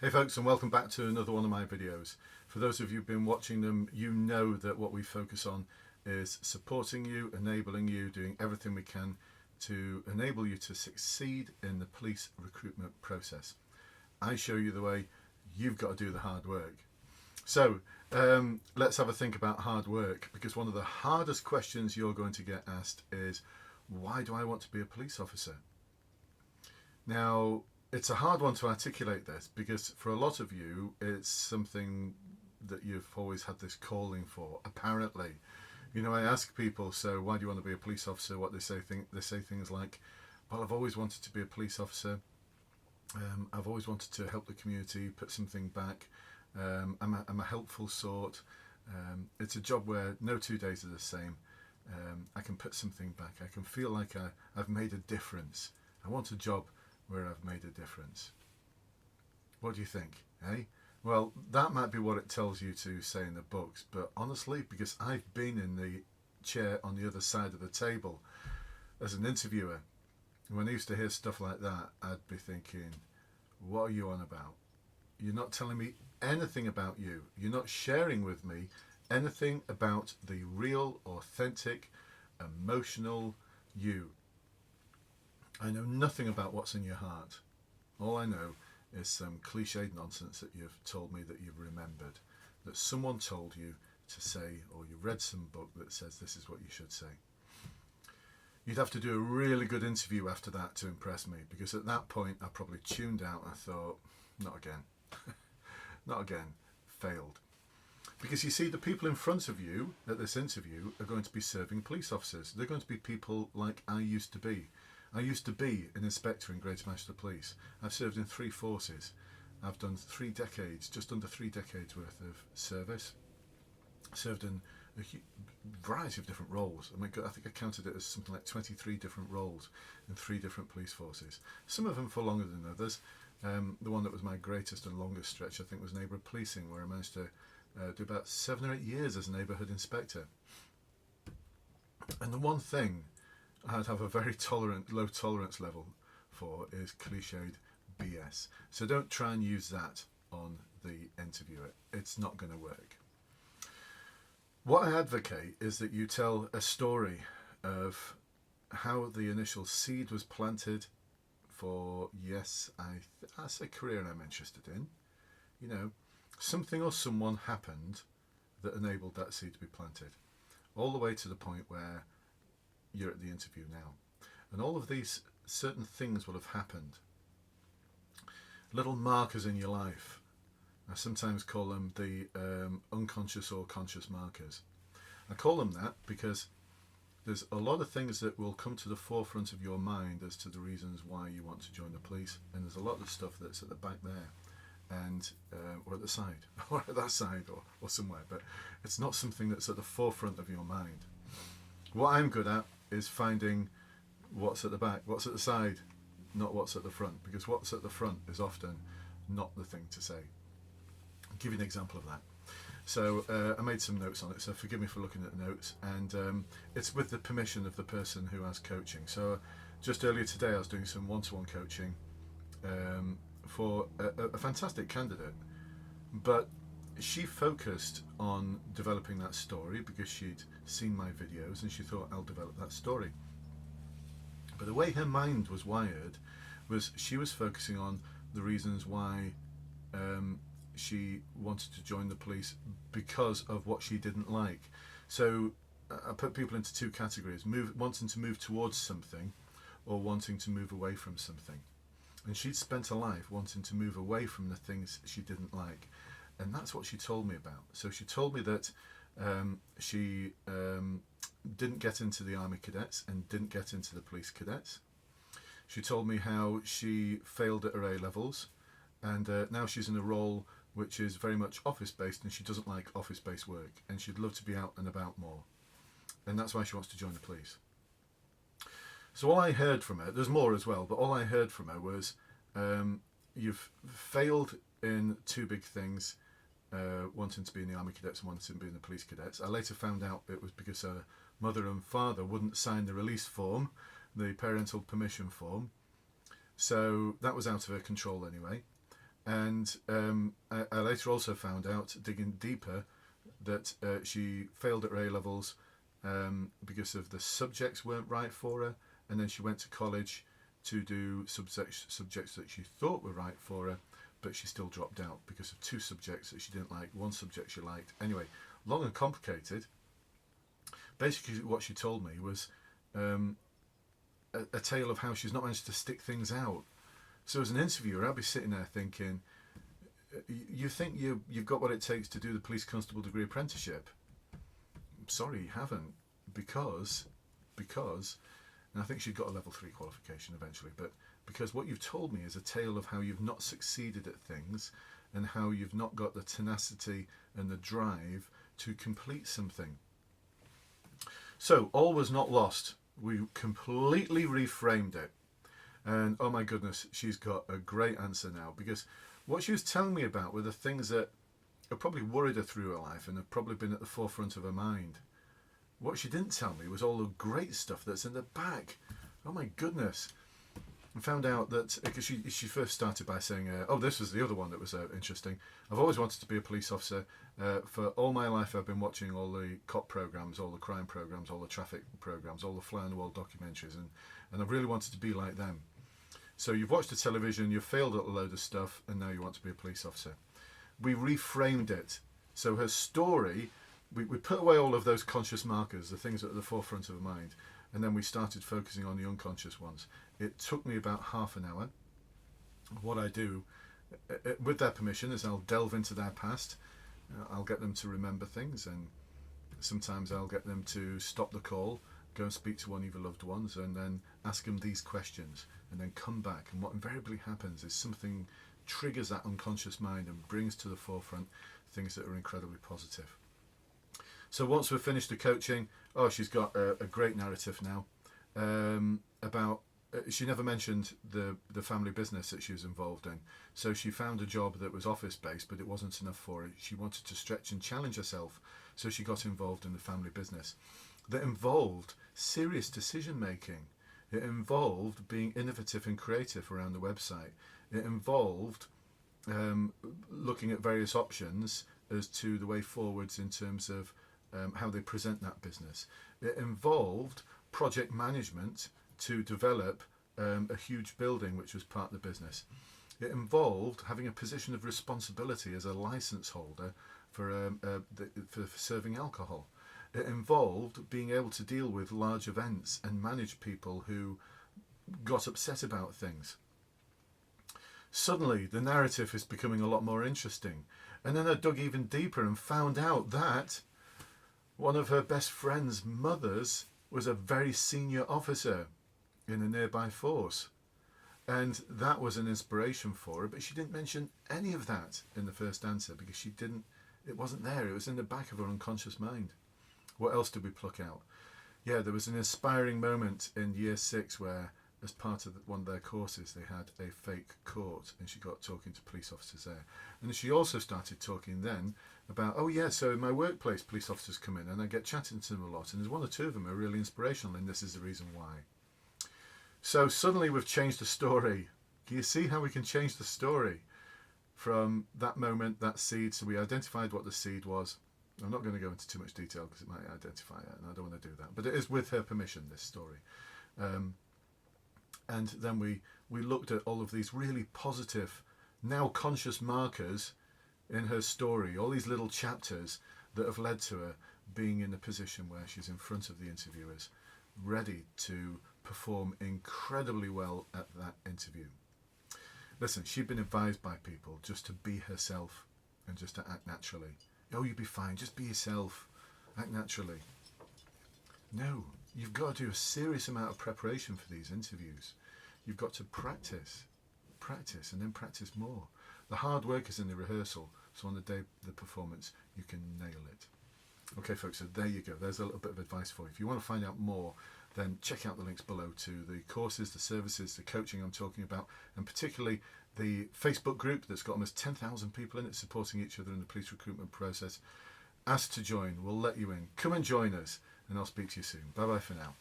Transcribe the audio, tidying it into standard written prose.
Hey folks, and welcome back to another one of my videos. For those of you who've been watching them, you know that what we focus on is supporting you, enabling you, doing everything we can to enable you to succeed in the police recruitment process. I show you the way, you've got to do the hard work. So let's have a think about hard work, because one of the hardest questions you're going to get asked is, why do I want to be a police officer? Now, it's a hard one to articulate this because for a lot of you, it's something that you've always had this calling for, apparently. You know, I ask people, so why do you want to be a police officer? What they say, they say things like, well, I've always wanted to be a police officer. I've always wanted to help the community, put something back. I'm a helpful sort. It's a job where no 2 days are the same. I can put something back. I can feel like I've made a difference. I want a job where I've made a difference. What do you think, eh? Well, that might be what it tells you to say in the books, but honestly, because I've been in the chair on the other side of the table as an interviewer, when I used to hear stuff like that, I'd be thinking, what are you on about? You're not telling me anything about you. You're not sharing with me anything about the real, authentic, emotional you. I know nothing about what's in your heart. All I know is some cliched nonsense that you've told me that you've remembered, that someone told you to say, or you read some book that says this is what you should say. You'd have to do a really good interview after that to impress me, because at that point I probably tuned out and I thought, not again. Not again. Failed. Because you see, the people in front of you at this interview are going to be serving police officers. They're going to be people like I used to be. I used to be an inspector in Greater Manchester Police. I've served in 3 forces. I've done 3 decades, just under 3 decades worth of service. Served in a variety of different roles. I think I counted it as something like 23 different roles in 3 different police forces. Some of them for longer than others. The one that was my greatest and longest stretch, I think, was neighbourhood policing, where I managed to do about 7 or 8 years as a neighbourhood inspector. And the one thing I'd have a very low tolerance level for is cliched BS. So don't try and use that on the interviewer. It's not going to work. What I advocate is that you tell a story of how the initial seed was planted for, yes, that's a career I'm interested in. You know, something or someone happened that enabled that seed to be planted, all the way to the point where you're at the interview now. And all of these certain things will have happened. Little markers in your life. I sometimes call them the unconscious or conscious markers. I call them that because there's a lot of things that will come to the forefront of your mind as to the reasons why you want to join the police, and there's a lot of stuff that's at the back there, and or at the side, or at that side, or somewhere, but it's not something that's at the forefront of your mind. What I'm good at is finding what's at the back, what's at the side, not what's at the front, because what's at the front is often not the thing to say. I'll give you an example of that. So I made some notes on it, so forgive me for looking at the notes, and it's with the permission of the person who has coaching. So just earlier today I was doing some one-to-one coaching for a fantastic candidate, but she focused on developing that story because she'd seen my videos and she thought, I'll develop that story. But the way her mind was wired was she was focusing on the reasons why she wanted to join the police because of what she didn't like. So I put people into 2 categories: wanting to move towards something, or wanting to move away from something. And she'd spent her life wanting to move away from the things she didn't like. And that's what she told me about. So she told me that she didn't get into the Army Cadets and didn't get into the Police Cadets. She told me how she failed at her A-levels, and now she's in a role which is very much office-based, and she doesn't like office-based work, and she'd love to be out and about more. And that's why she wants to join the police. So all I heard from her, there's more as well, but all I heard from her was, you've failed in 2 big things, wanting to be in the Army Cadets and wanting to be in the Police Cadets. I later found out it was because her mother and father wouldn't sign the release form, the parental permission form. So that was out of her control anyway. And I later also found out, digging deeper, that she failed at her A-levels because of the subjects weren't right for her, and then she went to college to do subjects that she thought were right for her, but she still dropped out because of 2 subjects that she didn't like, 1 subject she liked. Anyway, long and complicated. Basically, what she told me was a tale of how she's not managed to stick things out. So as an interviewer, I'll be sitting there thinking, you think you've got what it takes to do the police constable degree apprenticeship? Sorry, you haven't, because, and I think she got a level 3 qualification eventually, but because what you've told me is a tale of how you've not succeeded at things and how you've not got the tenacity and the drive to complete something. So all was not lost. We completely reframed it. And oh my goodness, she's got a great answer now, because what she was telling me about were the things that have probably worried her through her life and have probably been at the forefront of her mind. What she didn't tell me was all the great stuff that's in the back. Oh my goodness. I found out that, because she first started by saying, this was the other one that was interesting. I've always wanted to be a police officer. For all my life I've been watching all the cop programmes, all the crime programmes, all the traffic programmes, all the fly on the wall documentaries, and I've really wanted to be like them. So you've watched the television, you've failed at a load of stuff, and now you want to be a police officer. We reframed it. So her story, we put away all of those conscious markers, the things that are at the forefront of her mind, and then we started focusing on the unconscious ones. It took me about half an hour. What I do, with their permission, is I'll delve into their past. I'll get them to remember things, and sometimes I'll get them to stop the call, go and speak to one of your loved ones, and then ask them these questions, and then come back. And what invariably happens is something triggers that unconscious mind and brings to the forefront things that are incredibly positive. So once we've finished the coaching, she's got a great narrative now about. She never mentioned the family business that she was involved in. So she found a job that was office-based, but it wasn't enough for her. She wanted to stretch and challenge herself, so she got involved in the family business. That involved serious decision-making. It involved being innovative and creative around the website. It involved looking at various options as to the way forwards in terms of how they present that business. It involved project management to develop a huge building which was part of the business. It involved having a position of responsibility as a license holder for serving alcohol. It involved being able to deal with large events and manage people who got upset about things. Suddenly the narrative is becoming a lot more interesting, and then I dug even deeper and found out that one of her best friend's mothers was a very senior officer in a nearby force, and that was an inspiration for her, but she didn't mention any of that in the first answer because it wasn't there. It was in the back of her unconscious mind. What else did we pluck out? Yeah, there was an inspiring moment in year 6 where, as part of one of their courses, they had a fake court, and she got talking to police officers there. And she also started talking then about, so in my workplace police officers come in and I get chatting to them a lot, and there's 1 or 2 of them who are really inspirational, and this is the reason why. So suddenly we've changed the story. Can you see how we can change the story from that moment, that seed? So we identified what the seed was. I'm not going to go into too much detail because it might identify it, and I don't want to do that. But it is with her permission, this story. And then we looked at all of these really positive, now conscious markers in her story, all these little chapters that have led to her being in a position where she's in front of the interviewers, ready to perform incredibly well at that interview. Listen, she'd been advised by people just to be herself and just to act naturally. You'll be fine, just be yourself, act naturally. No, you've got to do a serious amount of preparation for these interviews. You've got to practice, and then practice more. The hard work is in the rehearsal, so on the day of the performance, you can nail it. Okay, folks, so there you go. There's a little bit of advice for you. If you want to find out more, then check out the links below to the courses, the services, the coaching I'm talking about, and particularly the Facebook group that's got almost 10,000 people in it supporting each other in the police recruitment process. Ask to join. We'll let you in. Come and join us, and I'll speak to you soon. Bye-bye for now.